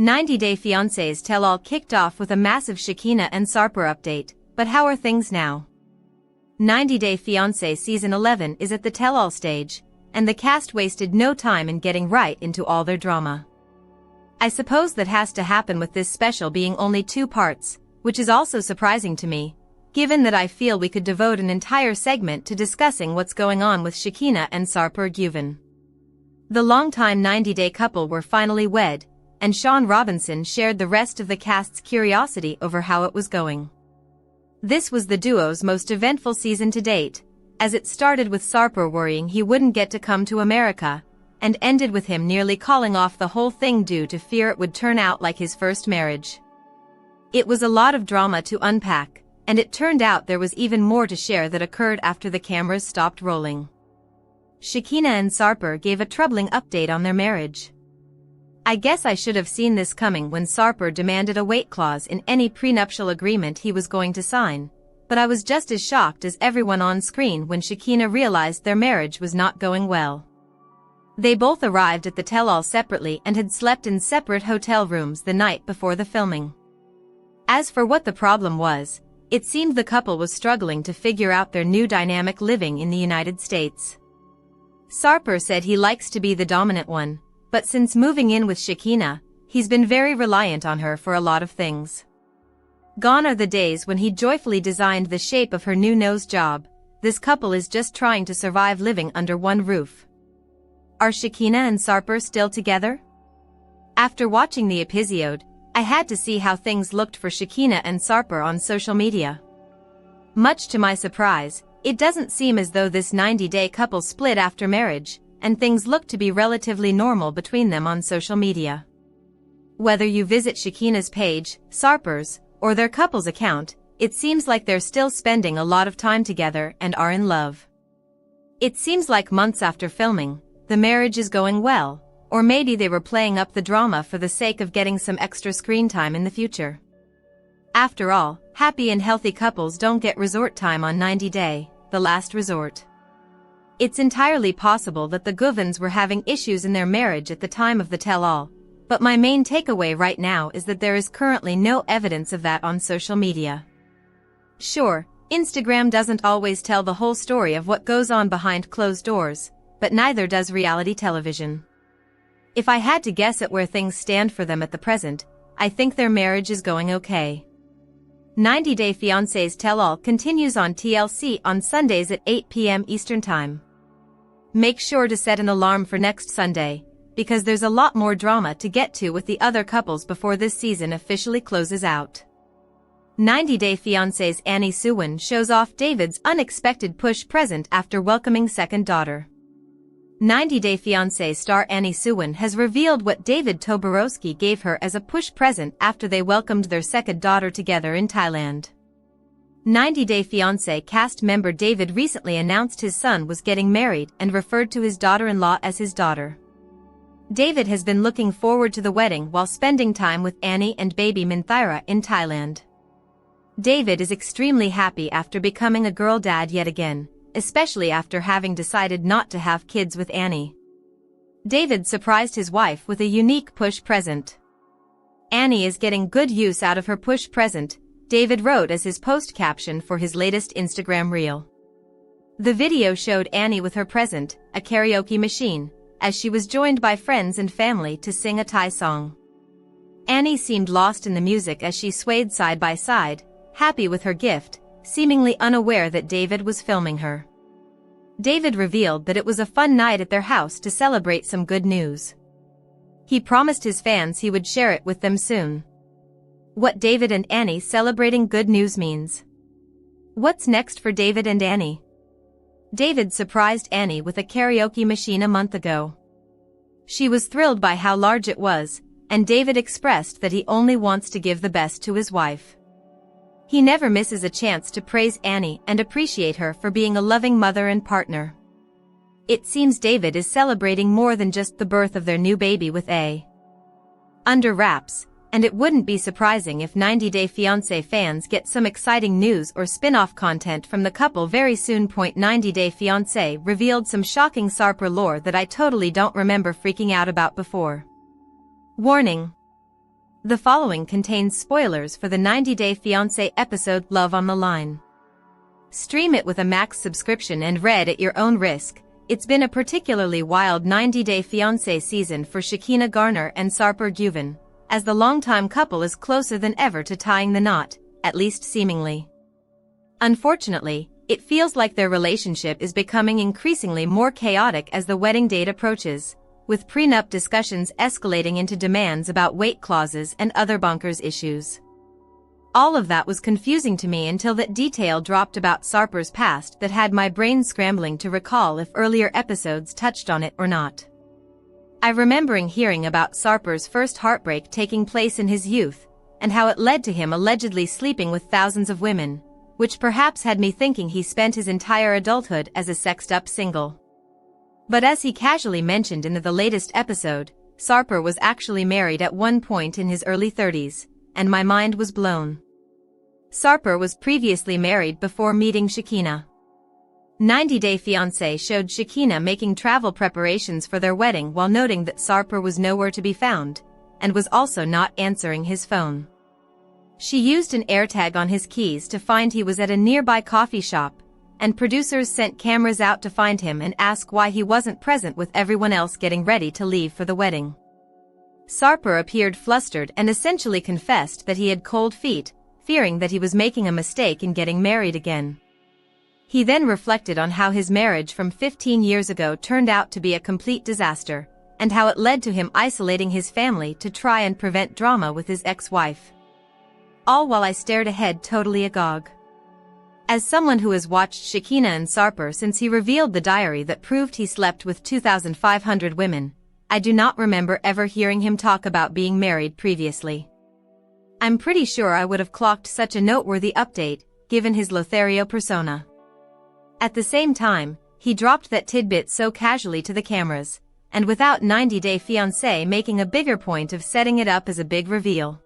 90-Day Fiancé's tell-all kicked off with a massive Shekinah and Sarper update, but how are things now? 90-Day Fiancé Season 11 is at the tell-all stage, and the cast wasted no time in getting right into all their drama. I suppose that has to happen with this special being only 2 parts, which is also surprising to me, given that I feel we could devote an entire segment to discussing what's going on with Shekinah and Sarper Güven. The longtime 90-day couple were finally wed, and Sean Robinson shared the rest of the cast's curiosity over how it was going. This was the duo's most eventful season to date, as it started with Sarper worrying he wouldn't get to come to America, and ended with him nearly calling off the whole thing due to fear it would turn out like his first marriage. It was a lot of drama to unpack, and it turned out there was even more to share that occurred after the cameras stopped rolling. Shekinah and Sarper gave a troubling update on their marriage. I guess I should have seen this coming when Sarper demanded a wait clause in any prenuptial agreement he was going to sign, but I was just as shocked as everyone on screen when Shekinah realized their marriage was not going well. They both arrived at the tell-all separately and had slept in separate hotel rooms the night before the filming. As for what the problem was, it seemed the couple was struggling to figure out their new dynamic living in the United States. Sarper said he likes to be the dominant one, but since moving in with Shekinah, he's been very reliant on her for a lot of things. Gone are the days when he joyfully designed the shape of her new nose job. This couple is just trying to survive living under one roof. Are Shekinah and Sarper still together? After watching the episode, I had to see how things looked for Shekinah and Sarper on social media. Much to my surprise, it doesn't seem as though this 90-day couple split after marriage, and things look to be relatively normal between them on social media. Whether you visit Shekinah's page, Sarper's, or their couple's account, it seems like they're still spending a lot of time together and are in love. It seems like months after filming, the marriage is going well, or maybe they were playing up the drama for the sake of getting some extra screen time in the future. After all, happy and healthy couples don't get resort time on 90-Day, the last resort. It's entirely possible that the Güvens were having issues in their marriage at the time of the tell-all, but my main takeaway right now is that there is currently no evidence of that on social media. Sure, Instagram doesn't always tell the whole story of what goes on behind closed doors, but neither does reality television. If I had to guess at where things stand for them at the present, I think their marriage is going okay. 90-Day Fiancé's tell-all continues on TLC on Sundays at 8 p.m. Eastern Time. Make sure to set an alarm for next Sunday, because there's a lot more drama to get to with the other couples before this season officially closes out. 90-Day Fiancé's Annie Suwin shows off David's unexpected push present after welcoming second daughter. 90-Day Fiancé star Annie Suwin has revealed what David Toborowsky gave her as a push present after they welcomed their second daughter together in Thailand. 90-Day Fiancé cast member David recently announced his son was getting married and referred to his daughter-in-law as his daughter. David has been looking forward to the wedding while spending time with Annie and baby Minthira in Thailand. David is extremely happy after becoming a girl dad yet again, especially after having decided not to have kids with Annie. David surprised his wife with a unique push present. Annie is getting good use out of her push present, David wrote as his post caption for his latest Instagram reel. The video showed Annie with her present, a karaoke machine, as she was joined by friends and family to sing a Thai song. Annie seemed lost in the music as she swayed side by side, happy with her gift, seemingly unaware that David was filming her. David revealed that it was a fun night at their house to celebrate some good news. He promised his fans he would share it with them soon. What David and Annie celebrating good news means. What's next for David and Annie? David surprised Annie with a karaoke machine a month ago. She was thrilled by how large it was, and David expressed that he only wants to give the best to his wife. He never misses a chance to praise Annie and appreciate her for being a loving mother and partner. It seems David is celebrating more than just the birth of their new baby with a under wraps, and it wouldn't be surprising if 90-Day Fiancé fans get some exciting news or spin-off content from the couple very soon. 90-Day Fiancé revealed some shocking Sarper lore that I totally don't remember freaking out about before. Warning: The following contains spoilers for the 90-Day Fiancé episode Love on the Line. Stream it with a Max subscription and read at your own risk. It's been a particularly wild 90-Day Fiancé season for Shekinah and Sarper Güven, as the longtime couple is closer than ever to tying the knot, at least seemingly. Unfortunately, it feels like their relationship is becoming increasingly more chaotic as the wedding date approaches, with prenup discussions escalating into demands about weight clauses and other bonkers issues. All of that was confusing to me until that detail dropped about Sarper's past that had my brain scrambling to recall if earlier episodes touched on it or not. I remembering hearing about Sarper's first heartbreak taking place in his youth, and how it led to him allegedly sleeping with thousands of women, which perhaps had me thinking he spent his entire adulthood as a sexed-up single. But as he casually mentioned in the latest episode, Sarper was actually married at one point in his early 30s, and my mind was blown. Sarper was previously married before meeting Shekinah. 90-Day Fiancé showed Shekinah making travel preparations for their wedding while noting that Sarper was nowhere to be found, and was also not answering his phone. She used an AirTag on his keys to find he was at a nearby coffee shop, and producers sent cameras out to find him and ask why he wasn't present with everyone else getting ready to leave for the wedding. Sarper appeared flustered and essentially confessed that he had cold feet, fearing that he was making a mistake in getting married again. He then reflected on how his marriage from 15 years ago turned out to be a complete disaster, and how it led to him isolating his family to try and prevent drama with his ex-wife. All while I stared ahead totally agog. As someone who has watched Shekinah and Sarper since he revealed the diary that proved he slept with 2,500 women, I do not remember ever hearing him talk about being married previously. I'm pretty sure I would have clocked such a noteworthy update, given his Lothario persona. At the same time, he dropped that tidbit so casually to the cameras, and without 90-Day Fiancé making a bigger point of setting it up as a big reveal.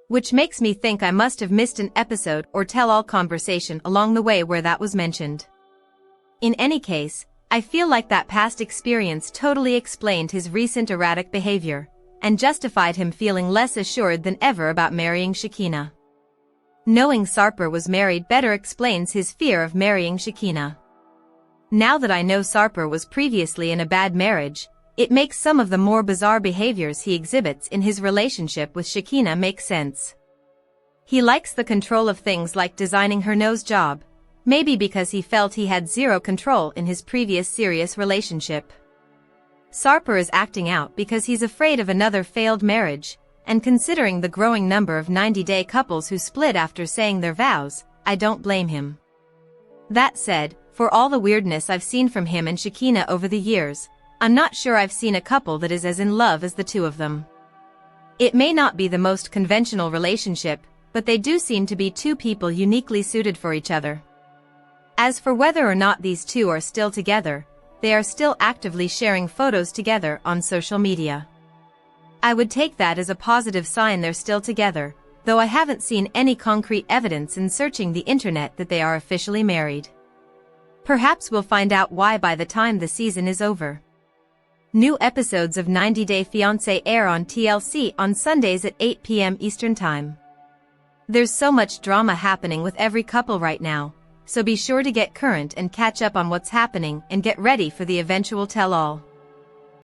Which makes me think I must have missed an episode or tell-all conversation along the way where that was mentioned. In any case, I feel like that past experience totally explained his recent erratic behavior, and justified him feeling less assured than ever about marrying Shekinah. Knowing Sarper was married better explains his fear of marrying Shekinah. Now that I know Sarper was previously in a bad marriage, it makes some of the more bizarre behaviors he exhibits in his relationship with Shekinah make sense. He likes the control of things like designing her nose job, maybe because he felt he had zero control in his previous serious relationship. Sarper is acting out because he's afraid of another failed marriage, and considering the growing number of 90-day couples who split after saying their vows, I don't blame him. That said, for all the weirdness I've seen from him and Shekinah over the years, I'm not sure I've seen a couple that is as in love as the two of them. It may not be the most conventional relationship, but they do seem to be two people uniquely suited for each other. As for whether or not these two are still together, they are still actively sharing photos together on social media. I would take that as a positive sign they're still together, though I haven't seen any concrete evidence in searching the internet that they are officially married. Perhaps we'll find out why by the time the season is over. New episodes of 90-Day Fiancé air on TLC on Sundays at 8 p.m. Eastern Time. There's so much drama happening with every couple right now, so be sure to get current and catch up on what's happening and get ready for the eventual tell-all.